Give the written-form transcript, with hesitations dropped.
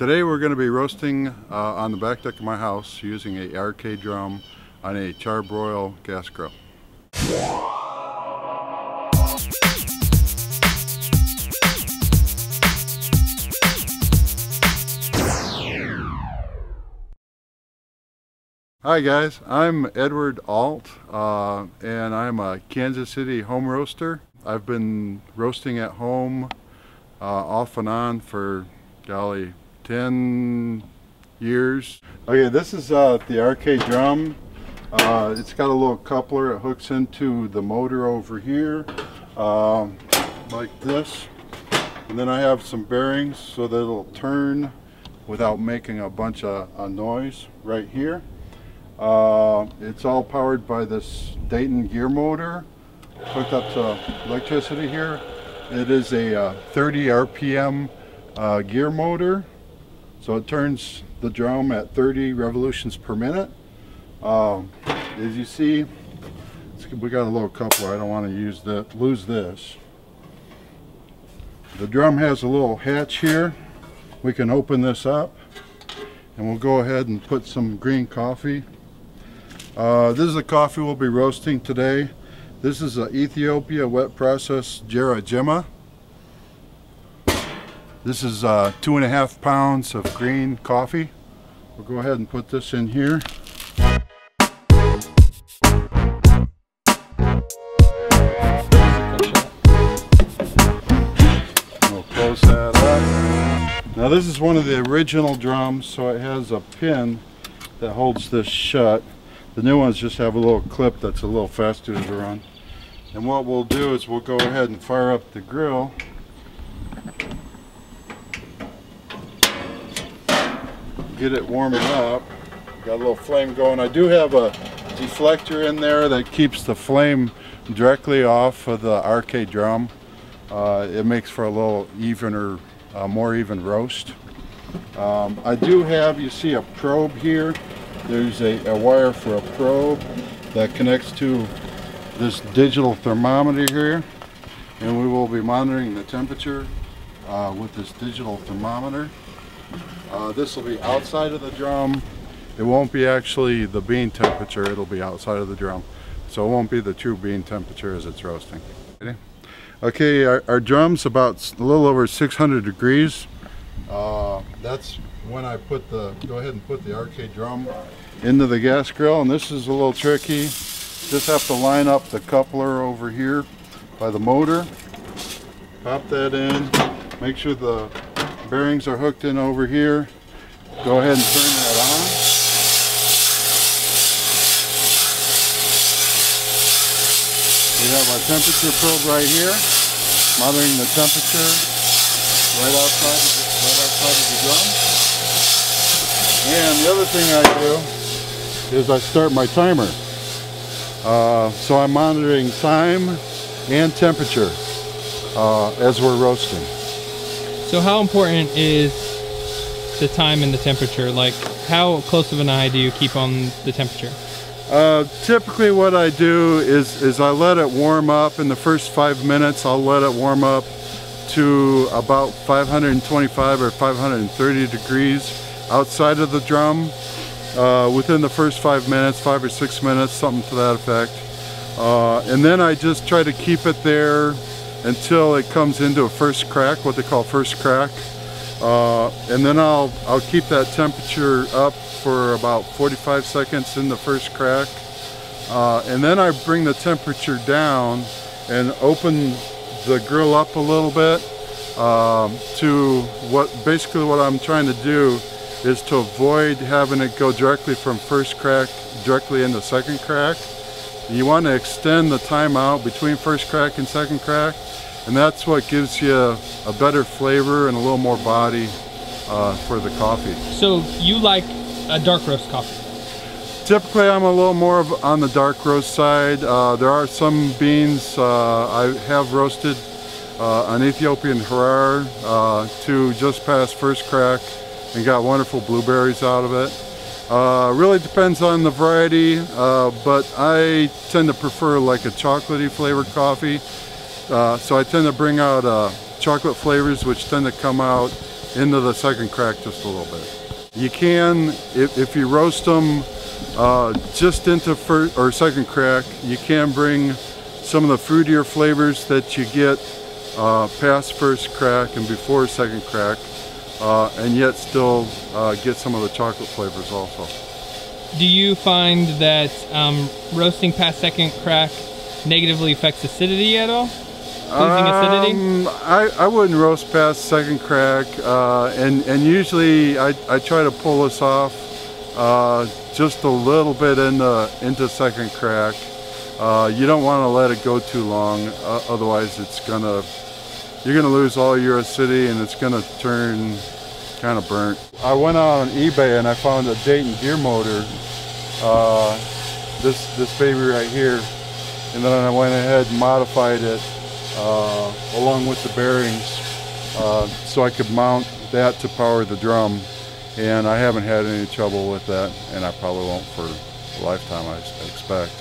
Today we're going to be roasting on the back deck of my house using a RK drum on a charbroil gas grill. Hi guys, I'm Edward Alt and I'm a Kansas City home roaster. I've been roasting at home off and on for, golly, 10 years. Okay, this is the RK drum. It's got a little coupler. It hooks into the motor over here like this. And then I have some bearings so that it'll turn without making a bunch of noise right here. It's all powered by this Dayton gear motor hooked up to electricity here. It is a 30 RPM gear motor, so it turns the drum at 30 revolutions per minute. As you see, we got a little coupler. I don't want to lose this. The drum has a little hatch here. We can open this up and we'll go ahead and put some green coffee. This is the coffee we'll be roasting today. This is an Ethiopia wet process Jarajima. This is 2.5 pounds of green coffee. We'll go ahead and put this in here. We'll close that up. Now this is one of the original drums, so it has a pin that holds this shut. The new ones just have a little clip that's a little faster to run. And what we'll do is we'll go ahead and fire up the grill. Get it warming up. Got a little flame going. I do have a deflector in there that keeps the flame directly off of the RK drum. It makes for a little evener, more even roast. I do have, you see a probe here. There's a wire for a probe that connects to this digital thermometer here, and we will be monitoring the temperature with this digital thermometer. This will be outside of the drum. It won't be actually the bean temperature, it'll be outside of the drum. So it won't be the true bean temperature as it's roasting. Okay, our drum's about a little over 600 degrees. That's when I go ahead and put the RK drum into the gas grill, and this is a little tricky. Just have to line up the coupler over here by the motor. Pop that in, make sure the bearings are hooked in over here. Go ahead and turn that on. We have our temperature probe right here, monitoring the temperature right outside of the drum. And the other thing I do is I start my timer. So I'm monitoring time and temperature as we're roasting. So how important is the time and the temperature? Like, how close of an eye do you keep on the temperature? Typically what I do is I let it warm up. In the first 5 minutes, I'll let it warm up to about 525 or 530 degrees outside of the drum. Within the first 5 minutes, 5 or 6 minutes, something to that effect. And then I just try to keep it there until it comes into a first crack, what they call first crack. And then I'll keep that temperature up for about 45 seconds in the first crack. And then I bring the temperature down and open the grill up a little bit to basically what I'm trying to do is to avoid having it go directly from first crack directly into second crack. You want to extend the time out between first crack and second crack, and that's what gives you a better flavor and a little more body for the coffee. So you like a dark roast coffee? Typically I'm a little more on the dark roast side. There are some beans I have roasted an Ethiopian Harar to just past first crack and got wonderful blueberries out of it. Really depends on the variety, but I tend to prefer like a chocolatey flavored coffee. So I tend to bring out chocolate flavors, which tend to come out into the second crack just a little bit. You can, if you roast them just into first or second crack, you can bring some of the fruitier flavors that you get past first crack and before second crack, and yet still get some of the chocolate flavors also. Do you find that roasting past second crack negatively affects acidity at all? Losing acidity? I wouldn't roast past second crack, and usually I try to pull this off just a little bit into second crack. You don't want to let it go too long, otherwise you're gonna lose all your acidity and it's gonna turn kind of burnt. I went out on eBay and I found a Dayton gear motor, this baby right here, and then I went ahead and modified it along with the bearings so I could mount that to power the drum, and I haven't had any trouble with that, and I probably won't for a lifetime, I expect.